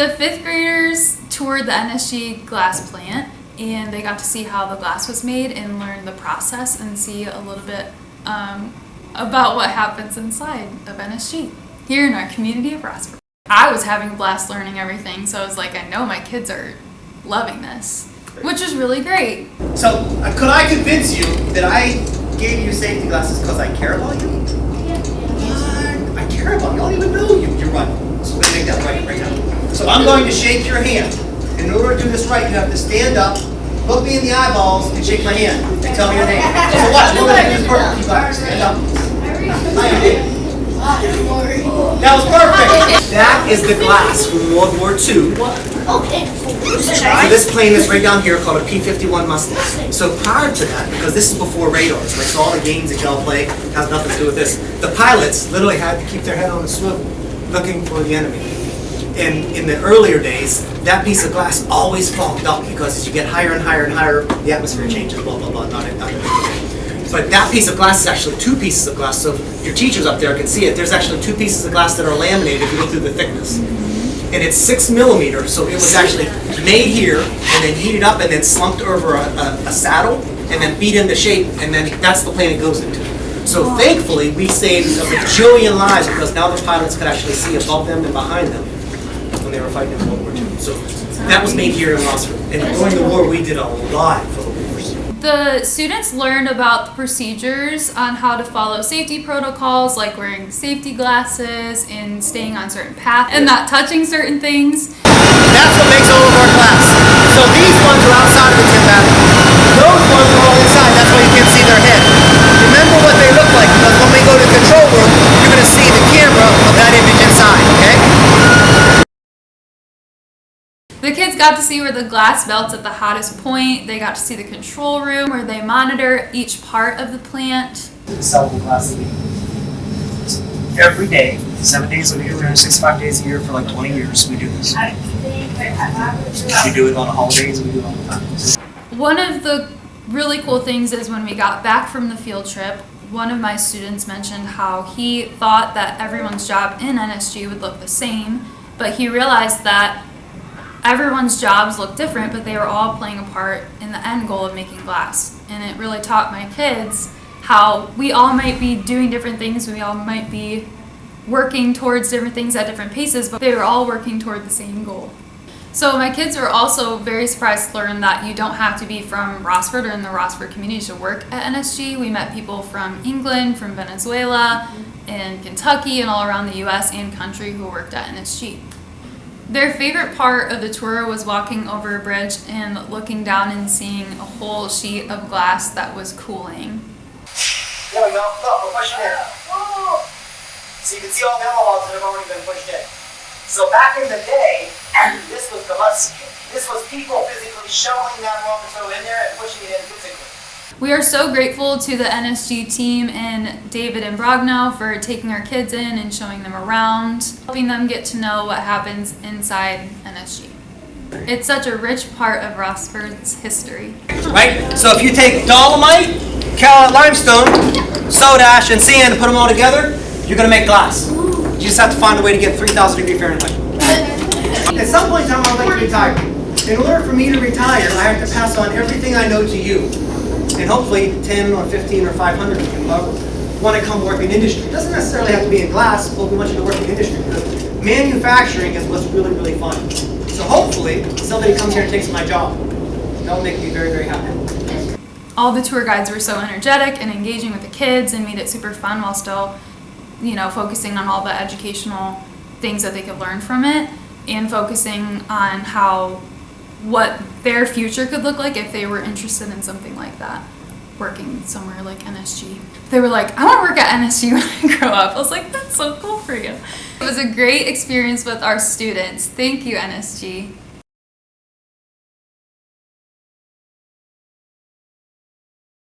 The fifth graders toured the NSG glass plant, and they got to see how the glass was made and learn the process and see a little bit about what happens inside of NSG here in our community of Rossford. I was having a blast learning everything, so I was like, I know my kids are loving this, which is really great. So, could I convince you that I gave you safety glasses because I care about you? Yeah. I care about you. I don't even know you. You're right. So we're going to make that right now. So I'm going to shake your hand. In order to do this right, you have to stand up, look me in the eyeballs, and shake my hand, and tell me your name. So watch, we're going to do this perfect. You got to stand up. Hi, your name. That was perfect. That is the glass from World War II. So this plane is right down here called a P-51 Mustang. So prior to that, because this is before radars, like so all the games that y'all play has nothing to do with this. The pilots literally had to keep their head on a swivel, looking for the enemy. And in the earlier days, that piece of glass always fogged up because as you get higher and higher and higher, the atmosphere changes. Blah blah blah. Not it. But that piece of glass is actually two pieces of glass. So your teachers up there can see it. There's actually two pieces of glass that are laminated if you go through the thickness. And it's 6 millimeters, so it was actually made here and then heated up and then slumped over a saddle and then beat into shape, and then that's the plane it goes into. So thankfully, we saved a bajillion lives because now the pilots could actually see above them and behind them when they were fighting in World War II. So that was made here in Rossford. And during the war, we did a lot for the wars. The students learned about the procedures on how to follow safety protocols, like wearing safety glasses and staying on certain paths and not touching certain things. That's what makes all of our class. So these ones are outside of the tip hat. Those ones are all inside. That's why you can't see their head. Remember what they look like, because when we go to the control room, you're going to see the camera of that image inside, okay? The kids got to see where the glass melts at the hottest point. They got to see the control room where they monitor each part of the plant. Sell the glass every day, 7 days a week, 365 days a year for like 20 years. We do this. We do it on the holidays. We do it all the time. One of the really cool things is when we got back from the field trip, one of my students mentioned how he thought that everyone's job in NSG would look the same, but he realized that everyone's jobs look different, but they were all playing a part in the end goal of making glass. And it really taught my kids how we all might be doing different things, we all might be working towards different things at different paces, but they were all working toward the same goal. So my kids were also very surprised to learn that you don't have to be from Rossford or in the Rossford community to work at NSG. We met people from England, from Venezuela, and Kentucky, and all around the US and country who worked at NSG. Their favorite part of the tour was walking over a bridge and looking down and seeing a whole sheet of glass that was cooling. There we go. Look, we're pushing in. So you can see all the envelopes that have already been pushed in. So back in the day, this was the husk. This was people physically shoveling that raw material in there and pushing it in physically. We are so grateful to the NSG team and David and Brogno for taking our kids in and showing them around, helping them get to know what happens inside NSG. It's such a rich part of Rossford's history. Right? So if you take dolomite, limestone, soda ash, and sand and put them all together, you're going to make glass. You just have to find a way to get 3,000 degree Fahrenheit. At some point in time, I'd like to retire. In order for me to retire, I have to pass on everything I know to you. And hopefully 10 or 15 or 500 of you want to come work in industry. It doesn't necessarily have to be in glass, but we want you to work in industry because manufacturing is what's really, really fun. So hopefully somebody comes here and takes my job. That will make me very, very happy. All the tour guides were so energetic and engaging with the kids and made it super fun while still, focusing on all the educational things that they could learn from it and focusing on what their future could look like if they were interested in something like that, working somewhere like NSG. They were like, I want to work at NSG when I grow up. I was like, that's so cool for you. It was a great experience with our students. Thank you, NSG.